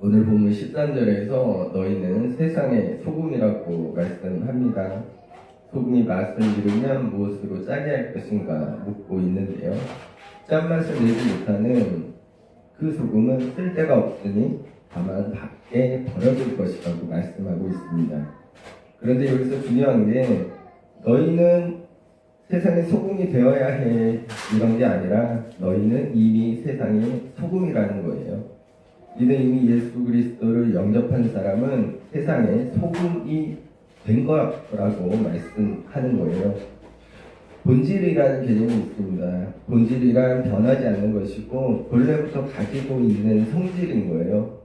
오늘 본문 13절에서 너희는 세상의 소금이라고 말씀합니다. 소금이 맛을 잃으면 무엇으로 짜게 할 것인가 묻고 있는데요. 짠맛을 내지 못하는 그 소금은 쓸데가 없으니 다만 밖에 버려질 것이라고 말씀하고 있습니다. 그런데 여기서 중요한 게 너희는 세상의 소금이 되어야 해 이런 게 아니라 너희는 이미 세상의 소금이라는 거예요. 이는 이미 예수 그리스도를 영접한 사람은 세상의 소금이 된 거라고 말씀하는 거예요. 본질이라는 개념이 있습니다. 본질이란 변하지 않는 것이고 본래부터 가지고 있는 성질인 거예요.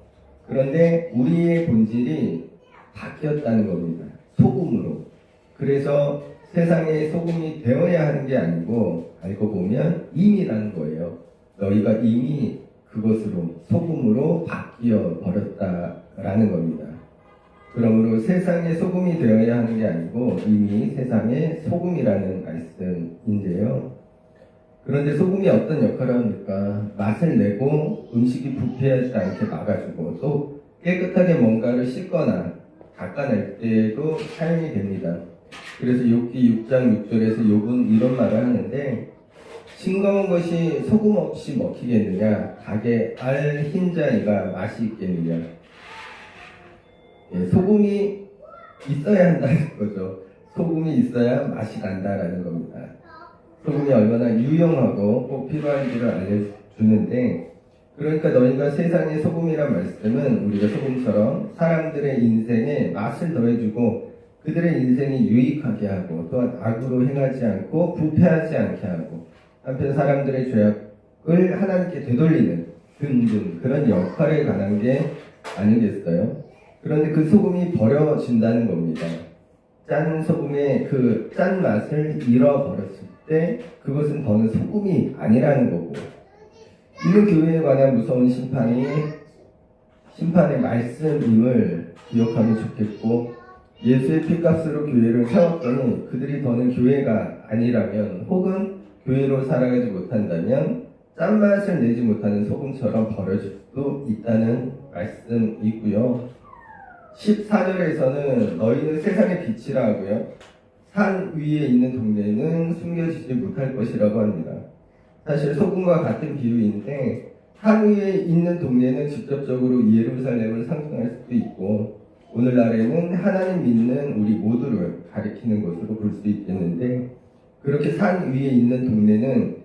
그런데 우리의 본질이 바뀌었다는 겁니다. 소금으로. 그래서 세상의 소금이 되어야 하는 게 아니고 알고 보면 임이라는 거예요. 너희가 이미 그것으로 소금으로 바뀌어 버렸다라는 겁니다. 그러므로 세상의 소금이 되어야 하는 게 아니고 이미 세상의 소금이라는 말씀인데요. 그런데 소금이 어떤 역할을 합니까? 맛을 내고 음식이 부패하지 않게 막아주고 또 깨끗하게 뭔가를 씻거나 닦아낼 때도 사용이 됩니다. 그래서 욥기 6장 6절에서 욥은 이런 말을 하는데 싱거운 것이 소금 없이 먹히겠느냐? 닭의 알 흰자니가 맛이 있겠느냐? 예, 소금이 있어야 한다는 거죠. 소금이 있어야 맛이 난다라는 겁니다. 소금이 얼마나 유용하고 꼭 필요한지를 알려주는데 그러니까 너희가 세상의 소금이란 말씀은 우리가 소금처럼 사람들의 인생에 맛을 더해주고 그들의 인생이 유익하게 하고 또한 악으로 행하지 않고 부패하지 않게 하고 한편 사람들의 죄악을 하나님께 되돌리는 등등 그런 역할에 관한 게 아니겠어요? 그런데 그 소금이 버려진다는 겁니다. 짠 소금의 그 짠 맛을 잃어버렸을 때 그것은 더는 소금이 아니라는 거고 이는 교회에 관한 무서운 심판의 말씀임을 기억하면 좋겠고 예수의 피값으로 교회를 세웠더니 그들이 더는 교회가 아니라면 혹은 교회로 살아가지 못한다면 짠맛을 내지 못하는 소금처럼 버려질 수도 있다는 말씀이고요. 14절에서는 너희는 세상의 빛이라 하고요. 산 위에 있는 동네는 숨겨지지 못할 것이라고 합니다. 사실 소금과 같은 비유인데 산 위에 있는 동네는 직접적으로 예루살렘을 상징할 수도 있고 오늘날에는 하나님 믿는 우리 모두를 가리키는 것으로 볼 수 있겠는데 그렇게 산 위에 있는 동네는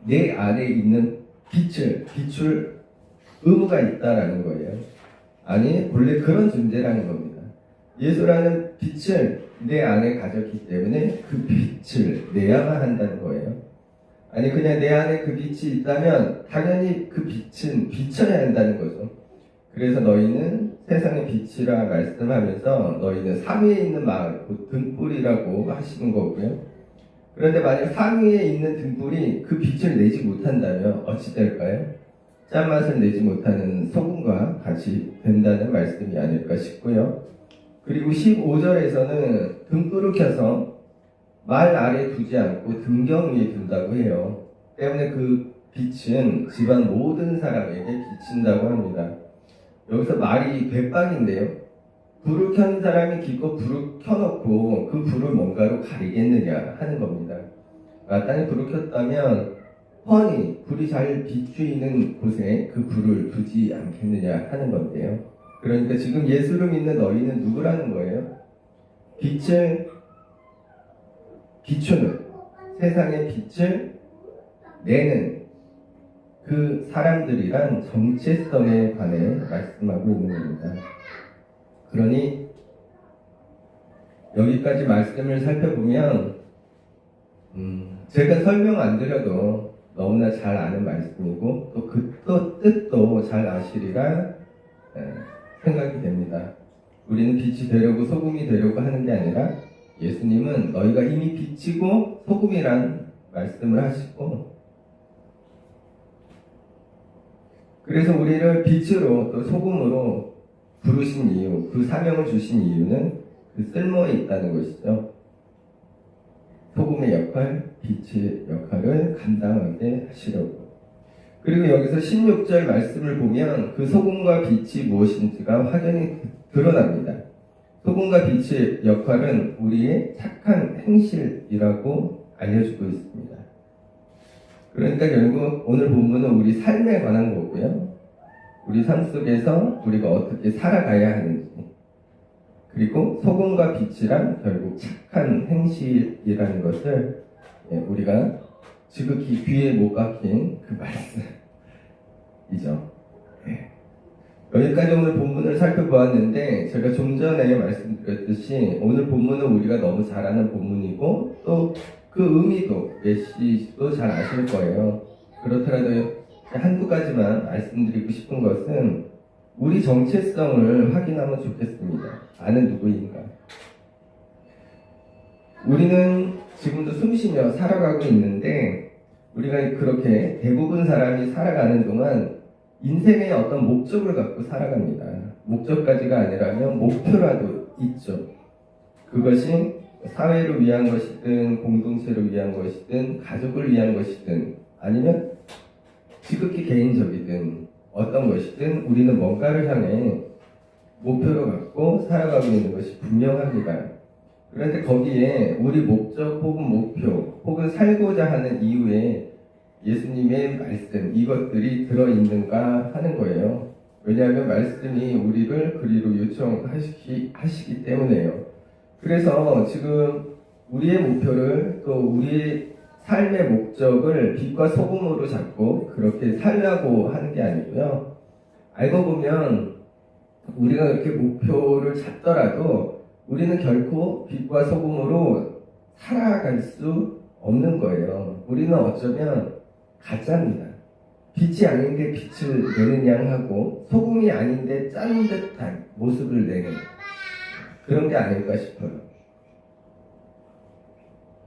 내 안에 있는 빛을 비출 의무가 있다라는 거예요. 아니 본래 그런 존재라는 겁니다. 예수라는 빛을 내 안에 가졌기 때문에 그 빛을 내야만 한다는 거예요. 아니 그냥 내 안에 그 빛이 있다면 당연히 그 빛은 비춰야 한다는 거죠. 그래서 너희는 세상의 빛이라 말씀하면서 너희는 산 위에 있는 마을, 곧 등불이라고 하시는 거고요. 그런데 만약 산 위에 있는 등불이 그 빛을 내지 못한다면 어찌 될까요? 짠맛을 내지 못하는 소금과 같이 된다는 말씀이 아닐까 싶고요. 그리고 15절에서는 등불을 켜서 말 아래 두지 않고 등경 위에 둔다고 해요. 때문에 그 빛은 집안 모든 사람에게 비친다고 합니다. 여기서 말이 괴박인데요. 불을 켠 사람이 기껏 불을 켜놓고 그 불을 뭔가로 가리겠느냐 하는 겁니다. 마땅히 불을 켰다면 훤히 불이 잘 비추이는 곳에 그 불을 두지 않겠느냐 하는 건데요. 그러니까 지금 예수를 믿는 너희는 누구라는 거예요? 빛을 비추는 세상의 빛을 내는 그 사람들이란 정체성에 관해 말씀하고 있는 겁니다. 그러니 여기까지 말씀을 살펴보면 제가 설명 안 드려도 너무나 잘 아는 말씀이고 또 그 뜻도 잘 아시리라 생각이 됩니다. 우리는 빛이 되려고 소금이 되려고 하는 게 아니라 예수님은 너희가 이미 빛이고 소금이란 말씀을 하시고 그래서 우리를 빛으로 또 소금으로 부르신 이유, 그 사명을 주신 이유는 그 쓸모에 있다는 것이죠. 소금의 역할, 빛의 역할을 감당하게 하시려고. 그리고 여기서 16절 말씀을 보면 그 소금과 빛이 무엇인지가 확연히 드러납니다. 소금과 빛의 역할은 우리의 착한 행실이라고 알려주고 있습니다. 그러니까 결국 오늘 본문은 우리 삶에 관한 거고요. 우리 삶 속에서 우리가 어떻게 살아가야 하는지, 그리고 소금과 빛이란 결국 착한 행실이라는 것을 우리가 지극히 귀에 못 박힌 그 말씀이죠. 여기까지 오늘 본문을 살펴보았는데, 제가 좀 전에 말씀드렸듯이 오늘 본문은 우리가 너무 잘 아는 본문이고 또 그 의미도, 메시지도 잘 아실 거예요. 그렇더라도 한두 가지만 말씀드리고 싶은 것은 우리 정체성을 확인하면 좋겠습니다. 나는 누구인가? 우리는 지금도 숨쉬며 살아가고 있는데, 우리가 그렇게 대부분 사람이 살아가는 동안 인생의 어떤 목적을 갖고 살아갑니다. 목적까지가 아니라면 목표라도 있죠. 그것이 사회를 위한 것이든 공동체를 위한 것이든 가족을 위한 것이든 아니면 지극히 개인적이든 어떤 것이든 우리는 뭔가를 향해 목표를 갖고 살아가고 있는 것이 분명합니다. 그런데 거기에 우리 목적 혹은 목표 혹은 살고자 하는 이유에 예수님의 말씀, 이것들이 들어있는가 하는 거예요. 왜냐하면 말씀이 우리를 그리로 요청하시기 때문에요. 그래서 지금 우리의 목표를, 또 우리의 삶의 목적을 빛과 소금으로 잡고 그렇게 살려고 하는 게 아니고요. 알고 보면 우리가 그렇게 목표를 잡더라도 우리는 결코 빛과 소금으로 살아갈 수 없는 거예요. 우리는 어쩌면 가짜입니다. 빛이 아닌데 빛을 내는 양하고 소금이 아닌데 짠 듯한 모습을 내는 그런 게 아닐까 싶어요.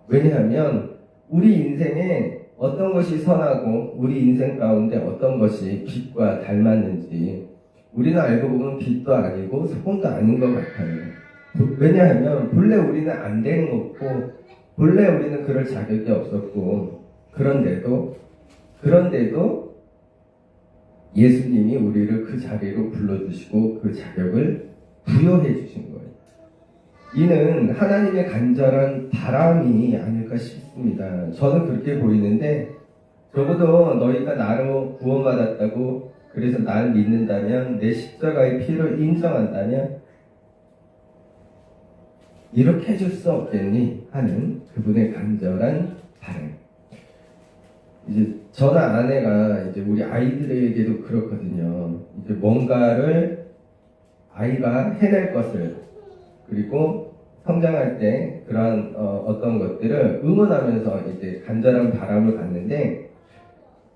왜냐하면 우리 인생에 어떤 것이 선하고 우리 인생 가운데 어떤 것이 빛과 닮았는지 우리는 알고 보면 빛도 아니고 소금도 아닌 것 같아요. 왜냐하면 본래 우리는 안 되는 거고 본래 우리는 그럴 자격이 없었고 그런데도 예수님이 우리를 그 자리로 불러주시고 그 자격을 부여해 주신 거예요. 이는 하나님의 간절한 바람이 아닐까 싶습니다. 저는 그렇게 보이는데, 적어도 너희가 나로 구원받았다고 그래서 날 믿는다면, 내 십자가의 피를 인정한다면 이렇게 해줄 수 없겠니? 하는 그분의 간절한 바람. 이제 저나 아내가 이제 우리 아이들에게도 그렇거든요. 이제 뭔가를 아이가 해낼 것을, 그리고 성장할 때 그러한 어떤 것들을 응원하면서 이제 간절한 바람을 갖는데,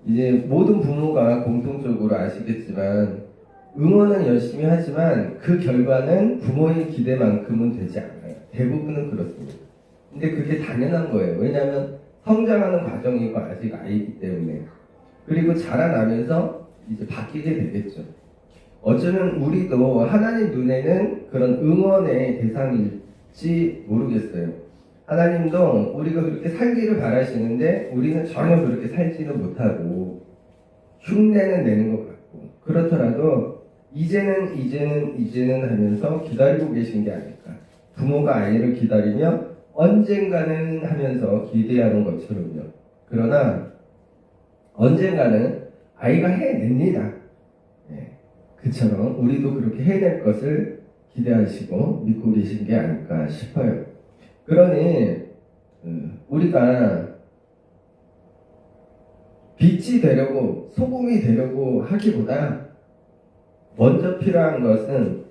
이제 모든 부모가 공통적으로 아시겠지만 응원은 열심히 하지만 그 결과는 부모의 기대만큼은 되지 않아요. 대부분은 그렇습니다. 근데 그게 당연한 거예요. 왜냐하면 성장하는 과정이고 아직 아이기 때문에. 그리고 자라나면서 이제 바뀌게 되겠죠. 어쩌면 우리도 하나님 눈에는 그런 응원의 대상일지 모르겠어요. 하나님도 우리가 그렇게 살기를 바라시는데 우리는 전혀 그렇게 살지는 못하고 흉내는 내는 것 같고, 그렇더라도 이제는 하면서 기다리고 계신 게 아닐까. 부모가 아이를 기다리며 언젠가는 하면서 기대하는 것처럼요. 그러나 언젠가는 아이가 해냅니다. 그처럼 우리도 그렇게 해낼 것을 기대하시고 믿고 계신 게 아닐까 싶어요. 그러니 우리가 빛이 되려고 소금이 되려고 하기보다 먼저 필요한 것은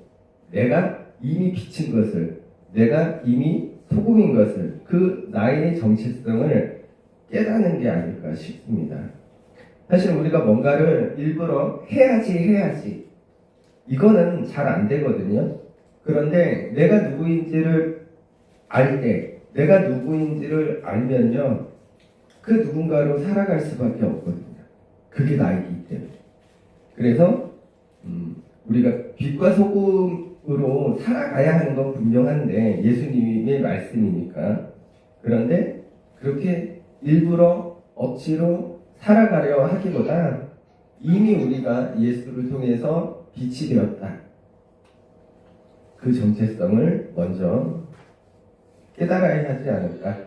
내가 이미 빛인 것을, 내가 이미 소금인 것을, 그 나의 정체성을 깨닫는 게 아닐까 싶습니다. 사실 우리가 뭔가를 일부러 해야지 이거는 잘 안 되거든요. 그런데 내가 누구인지를 알 때, 내가 누구인지를 알면요, 그 누군가로 살아갈 수밖에 없거든요. 그게 나이기 때문에. 그래서 우리가 빛과 소금으로 살아가야 하는 건 분명한데, 예수님의 말씀이니까. 그런데 그렇게 일부러 억지로 살아가려 하기보다 이미 우리가 예수를 통해서 빛이 되었다. 그 정체성을 먼저 깨달아야 하지 않을까.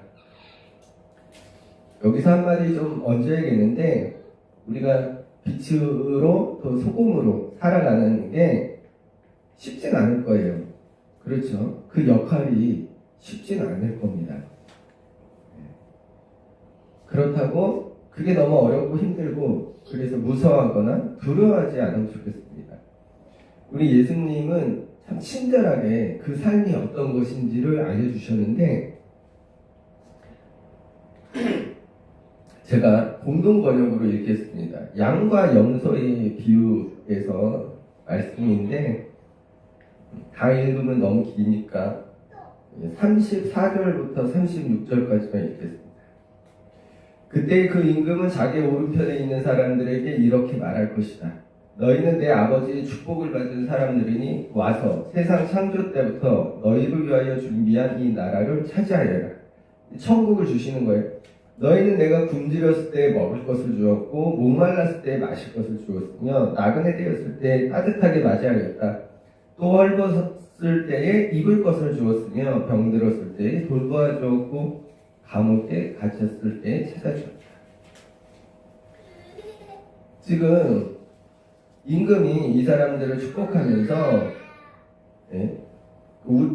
여기서 한마디 좀 얹어야겠는데, 우리가 빛으로 또 소금으로 살아가는 게 쉽진 않을 거예요. 그렇죠? 그 역할이 쉽진 않을 겁니다. 그렇다고 그게 너무 어렵고 힘들고 그래서 무서워하거나 두려워하지 않으면 좋겠습니다. 우리 예수님은 참 친절하게 그 삶이 어떤 것인지를 알려주셨는데, 제가 공동 번역으로 읽겠습니다. 양과 염소의 비유에서 말씀인데, 다 읽으면 너무 기니까 34절부터 36절까지만 읽겠습니다. 그때 그 임금은 자기 오른편에 있는 사람들에게 이렇게 말할 것이다. 너희는 내 아버지의 축복을 받은 사람들이니 와서 세상 창조 때부터 너희를 위하여 준비한 이 나라를 차지하여라. 천국을 주시는 거예요. 너희는 내가 굶주렸을 때 먹을 것을 주었고 목말랐을 때 마실 것을 주었으며 나그네 되었을 때 따뜻하게 맞이하였다. 또 헐벗었을 때에 입을 것을 주었으며 병들었을 때에 돌보아 주었고 감옥에 갇혔을 때에 찾아주었다. 지금 임금이 이 사람들을 축복하면서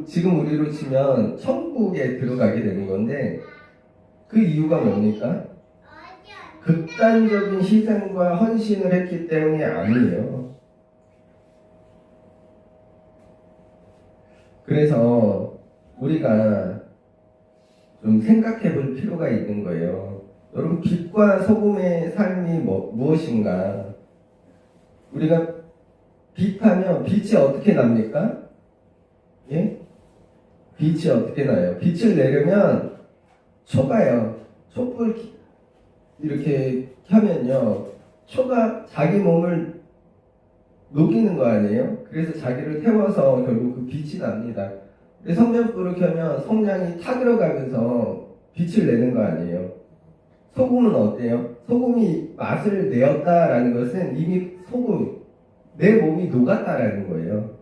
지금 우리로 치면 천국에 들어가게 되는 건데, 그 이유가 뭡니까? 극단적인 희생과 헌신을 했기 때문이 아니에요. 그래서 우리가 좀 생각해 볼 필요가 있는 거예요. 여러분, 빛과 소금의 삶이 무엇인가? 우리가 빛하면 빛이 어떻게 납니까? 예? 빛이 어떻게 나요? 빛을 내려면 초가요. 촛불 이렇게 켜면요, 초가 자기 몸을 녹이는 거 아니에요? 그래서 자기를 태워서 결국 그 빛이 납니다. 근데 성냥불을 켜면 성냥이 타들어가면서 빛을 내는 거 아니에요? 소금은 어때요? 소금이 맛을 내었다라는 것은 이미 내 몸이 녹았다라는 거예요.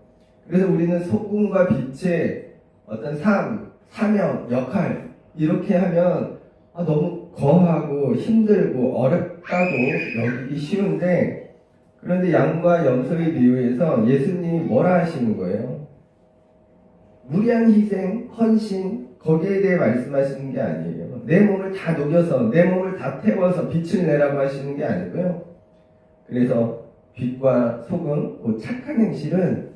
그래서 우리는 소금과 빛의 어떤 삶, 사명, 역할, 이렇게 하면 너무 거하고 힘들고 어렵다고 여기기 쉬운데, 그런데 양과 염소의 비유에서 예수님이 뭐라 하시는 거예요? 무리한 희생, 헌신, 거기에 대해 말씀하시는 게 아니에요. 내 몸을 다 녹여서, 내 몸을 다 태워서 빛을 내라고 하시는 게 아니고요. 그래서 빛과 소금, 그 착한 행실은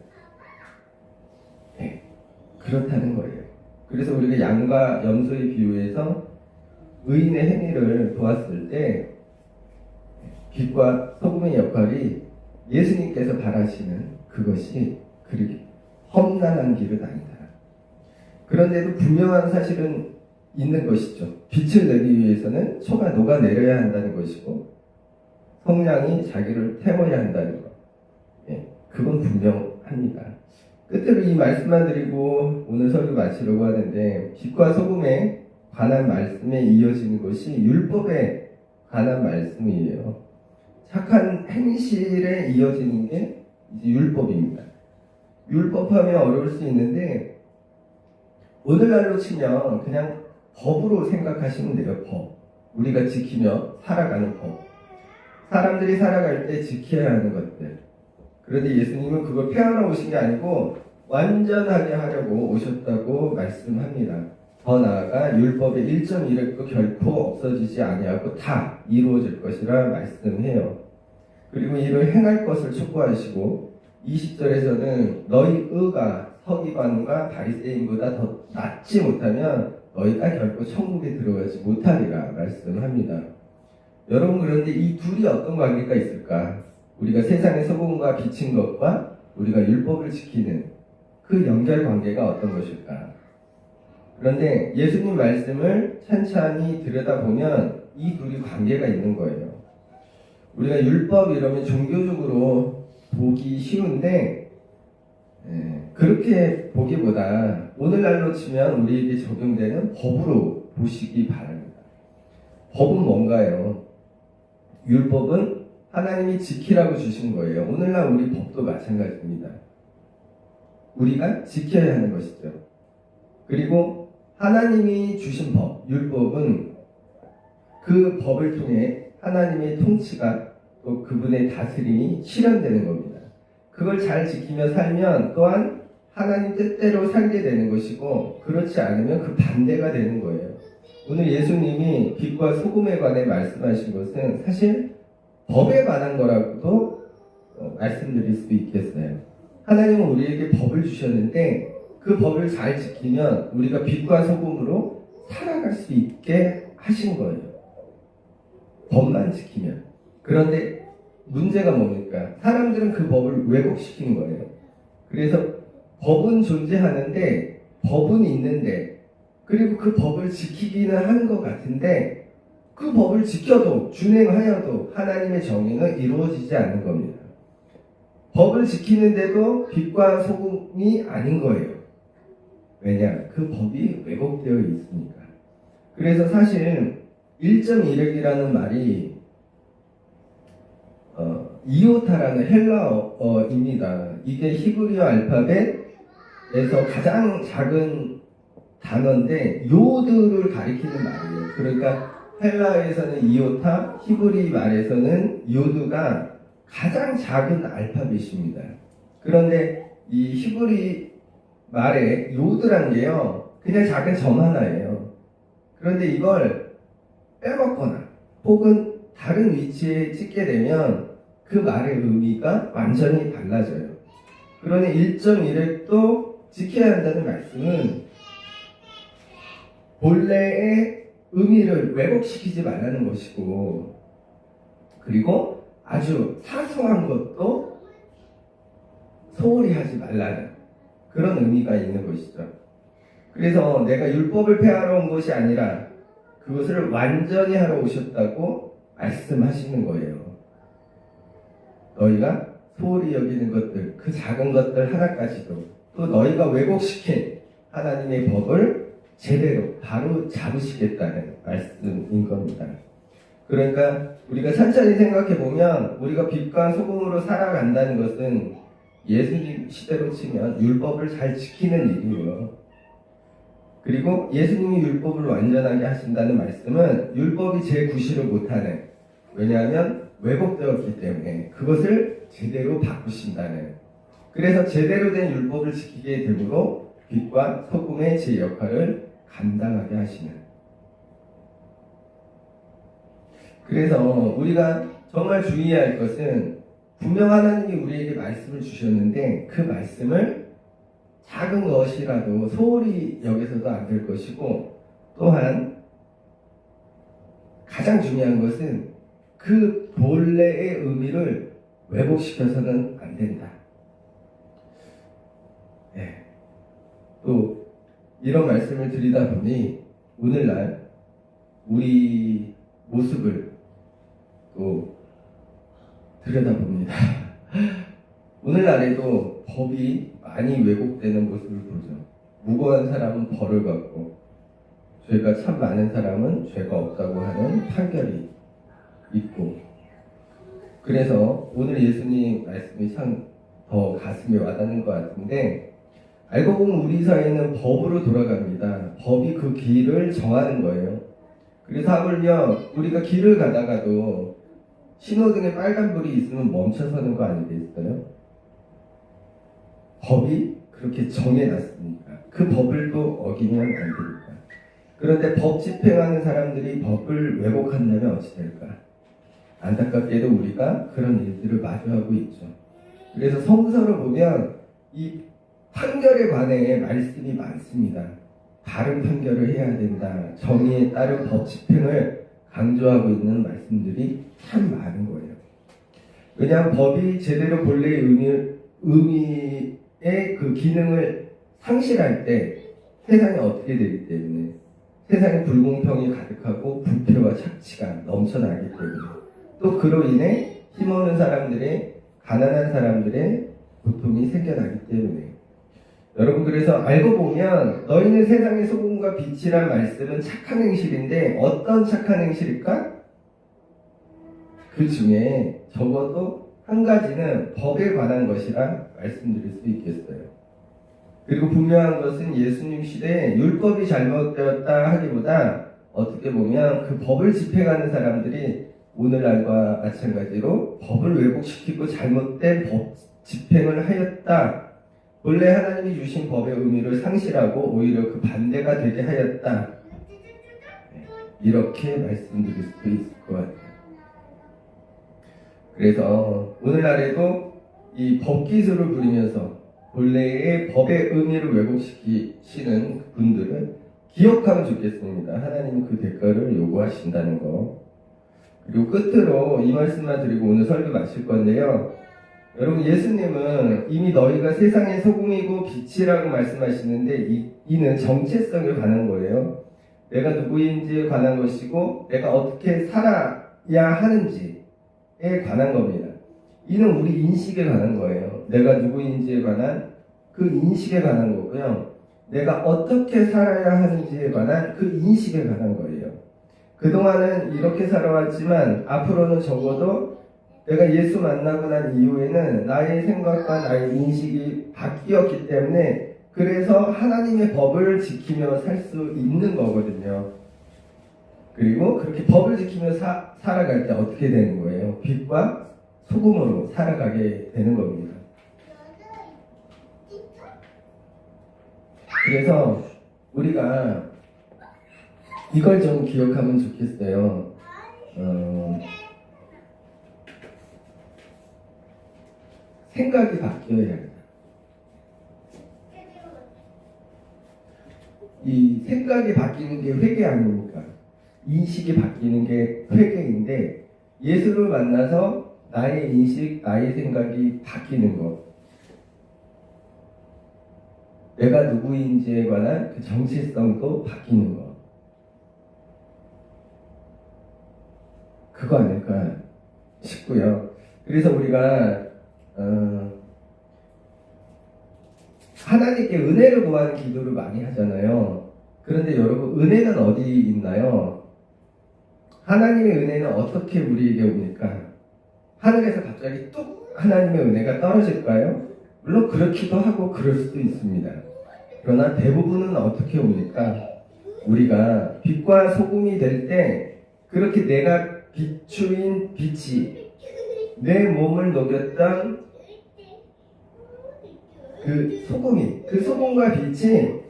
그렇다는 거예요. 그래서 우리가 양과 염소의 비유에서 의인의 행위를 보았을 때 빛과 소금의 역할이 예수님께서 바라시는 그것이 그렇게 험난한 길은 아니다. 그런데도 분명한 사실은 있는 것이죠. 빛을 내기 위해서는 초가 녹아내려야 한다는 것이고 성냥이 자기를 태워야 한다는 것. 그건 분명합니다. 끝으로 이 말씀만 드리고 오늘 설교 마치려고 하는데, 빛과 소금에 관한 말씀에 이어지는 것이 율법에 관한 말씀이에요. 착한 행실에 이어지는 게 이제 율법입니다. 율법하면 어려울 수 있는데, 오늘날로 치면 그냥 법으로 생각하시면 돼요. 법. 우리가 지키며 살아가는 법. 사람들이 살아갈 때 지켜야 하는 것들. 그런데 예수님은 그걸 폐하러 오신 게 아니고 완전하게 하려고 오셨다고 말씀합니다. 더 나아가 율법의 1.1획도 결코 없어지지 아니하고 다 이루어질 것이라 말씀해요. 그리고 이를 행할 것을 촉구하시고 20절에서는 너희 의가 서기관과 바리새인보다 더 낫지 못하면 너희가 결코 천국에 들어가지 못하리라 말씀합니다. 여러분, 그런데 이 둘이 어떤 관계가 있을까? 우리가 세상의 소금과 빛인 것과 우리가 율법을 지키는 그 연결 관계가 어떤 것일까? 그런데 예수님 말씀을 찬찬히 들여다보면 이 둘이 관계가 있는 거예요. 우리가 율법 이러면 종교적으로 보기 쉬운데, 그렇게 보기보다 오늘날로 치면 우리에게 적용되는 법으로 보시기 바랍니다. 법은 뭔가요? 율법은 하나님이 지키라고 주신 거예요. 오늘날 우리 법도 마찬가지입니다. 우리가 지켜야 하는 것이죠. 그리고 하나님이 주신 법, 율법은 그 법을 통해 하나님의 통치가 또 그분의 다스림이 실현되는 겁니다. 그걸 잘 지키며 살면 또한 하나님 뜻대로 살게 되는 것이고, 그렇지 않으면 그 반대가 되는 거예요. 오늘 예수님이 빛과 소금에 관해 말씀하신 것은 사실 법에 관한 거라고도 말씀드릴 수 있겠어요. 하나님은 우리에게 법을 주셨는데 그 법을 잘 지키면 우리가 빛과 소금으로 살아갈 수 있게 하신 거예요. 법만 지키면. 그런데 문제가 뭡니까? 사람들은 그 법을 왜곡시킨 거예요. 그래서 법은 존재하는데, 법은 있는데, 그리고 그 법을 지키기는 하는 것 같은데, 그 법을 지켜도, 준행하여도 하나님의 정의는 이루어지지 않는 겁니다. 법을 지키는데도 빛과 소금이 아닌 거예요. 왜냐? 그 법이 왜곡되어 있으니까. 그래서 사실 1.1획이라는 말이 이오타라는 헬라어입니다. 이게 히브리어 알파벳에서 가장 작은 단어인데 요드를 가리키는 말이에요. 그러니까 헬라어에서는 이오타, 히브리 말에서는 요드가 가장 작은 알파벳입니다. 그런데 이 히브리 말에 요드란 게요, 그냥 작은 점 하나예요. 그런데 이걸 빼먹거나 혹은 다른 위치에 찍게 되면 그 말의 의미가 완전히 달라져요. 그러니 1.1획도 지켜야 한다는 말씀은 본래의 의미를 왜곡시키지 말라는 것이고, 그리고 아주 사소한 것도 소홀히 하지 말라는 그런 의미가 있는 것이죠. 그래서 내가 율법을 폐하러 온 것이 아니라 그것을 완전히 하러 오셨다고 말씀하시는 거예요. 너희가 소홀히 여기는 것들, 그 작은 것들 하나까지도, 또 너희가 왜곡시킨 하나님의 법을 제대로 바로 잡으시겠다는 말씀인 겁니다. 그러니까 우리가 천천히 생각해 보면 우리가 빛과 소금으로 살아간다는 것은 예수님 시대로 치면 율법을 잘 지키는 일이에요. 그리고 예수님이 율법을 완전하게 하신다는 말씀은 율법이 제 구실을 못하는, 왜냐하면 왜곡되었기 때문에 그것을 제대로 바꾸신다는, 그래서 제대로 된 율법을 지키게 되므로 빛과 소금의 제 역할을 감당하게 하시는. 그래서 우리가 정말 주의해야 할 것은, 분명 하나님이 우리에게 말씀을 주셨는데 그 말씀을 작은 것이라도 소홀히 여기서도 안 될 것이고, 또한 가장 중요한 것은 그 본래의 의미를 왜곡시켜서는 안 된다. 네. 또 이런 말씀을 드리다 보니 오늘날 우리 모습을 또 들여다봅니다. 오늘날에도 법이 많이 왜곡되는 모습을 보죠. 무고한 사람은 벌을 받고 죄가 참 많은 사람은 죄가 없다고 하는 판결이 있고, 그래서 오늘 예수님 말씀이 참 더 가슴에 와닿는 것 같은데, 알고 보면 우리 사회는 법으로 돌아갑니다. 법이 그 길을 정하는 거예요. 그래서 하물며 우리가 길을 가다가도 신호등에 빨간불이 있으면 멈춰서는 거 아니겠어요? 법이 그렇게 정해놨으니까 그 법을 또 어기면 안 되니까. 그런데 법 집행하는 사람들이 법을 왜곡한다면 어찌 될까? 안타깝게도 우리가 그런 일들을 마주하고 있죠. 그래서 성서를 보면 이 판결에 관해 말씀이 많습니다. 바른 판결을 해야 된다, 정의에 따른 법 집행을 강조하고 있는 말씀들이 참 많은 거예요. 왜냐하면 법이 제대로 본래의 의미의 그 기능을 상실할 때 세상이 어떻게 되기 때문에, 세상에 불공평이 가득하고 부패와 착취가 넘쳐나기 때문에, 또 그로 인해 힘없는 사람들의, 가난한 사람들의 고통이 생겨나기 때문에. 여러분, 그래서 알고 보면 너희는 세상의 소금과 빛이란 말씀은 착한 행실인데 어떤 착한 행실일까? 그 중에 적어도 한 가지는 법에 관한 것이라 말씀드릴 수 있겠어요. 그리고 분명한 것은 예수님 시대에 율법이 잘못되었다 하기보다 어떻게 보면 그 법을 집행하는 사람들이 오늘날과 마찬가지로 법을 왜곡시키고 잘못된 법 집행을 하였다. 본래 하나님이 주신 법의 의미를 상실하고 오히려 그 반대가 되게 하였다. 이렇게 말씀드릴 수도 있을 것 같아요. 그래서 오늘날에도 이 법기술을 부리면서 본래의 법의 의미를 왜곡시키시는 분들은 기억하면 좋겠습니다. 하나님은 그 대가를 요구하신다는 거. 그리고 끝으로 이 말씀만 드리고 오늘 설교 마칠 건데요. 여러분, 예수님은 이미 너희가 세상의 소금이고 빛이라고 말씀하시는데 이는 정체성에 관한 거예요. 내가 누구인지에 관한 것이고 내가 어떻게 살아야 하는지에 관한 겁니다. 이는 우리 인식에 관한 거예요. 내가 누구인지에 관한 그 인식에 관한 거고요. 내가 어떻게 살아야 하는지에 관한 그 인식에 관한 거예요. 그동안은 이렇게 살아왔지만 앞으로는 적어도 내가 예수 만나고 난 이후에는 나의 생각과 나의 인식이 바뀌었기 때문에 그래서 하나님의 법을 지키며 살 수 있는 거거든요. 그리고 그렇게 법을 지키며 살아갈 때 어떻게 되는 거예요? 빛과 소금으로 살아가게 되는 겁니다. 그래서 우리가 이걸 좀 기억하면 좋겠어요. 생각이 바뀌어야 한다. 이 생각이 바뀌는 게 회개 아닙니까? 인식이 바뀌는 게 회개인데 예수를 만나서 나의 인식, 나의 생각이 바뀌는 것. 내가 누구인지에 관한 그 정체성도 바뀌는 것. 그거 아닐까 싶고요. 그래서 우리가 하나님께 은혜를 구하는 기도를 많이 하잖아요. 그런데 여러분, 은혜는 어디 있나요? 하나님의 은혜는 어떻게 우리에게 옵니까? 하늘에서 갑자기 뚝 하나님의 은혜가 떨어질까요? 물론 그렇기도 하고 그럴 수도 있습니다. 그러나 대부분은 어떻게 옵니까? 우리가 빛과 소금이 될 때 그렇게 내가 비추인 빛이 내 몸을 녹였던 그 소금과 빛이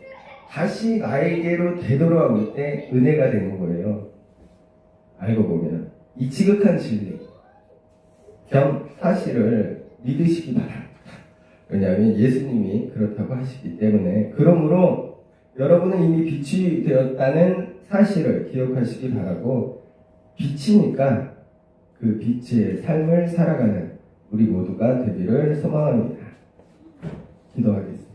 다시 나에게로 되돌아올 때 은혜가 되는 거예요. 알고 보면 이 지극한 진리 겸 사실을 믿으시기 바랍니다. 왜냐하면 예수님이 그렇다고 하시기 때문에. 그러므로 여러분은 이미 빛이 되었다는 사실을 기억하시기 바라고, 빛이니까 그 빛의 삶을 살아가는 우리 모두가 되기를 소망합니다. 기도하겠습니다.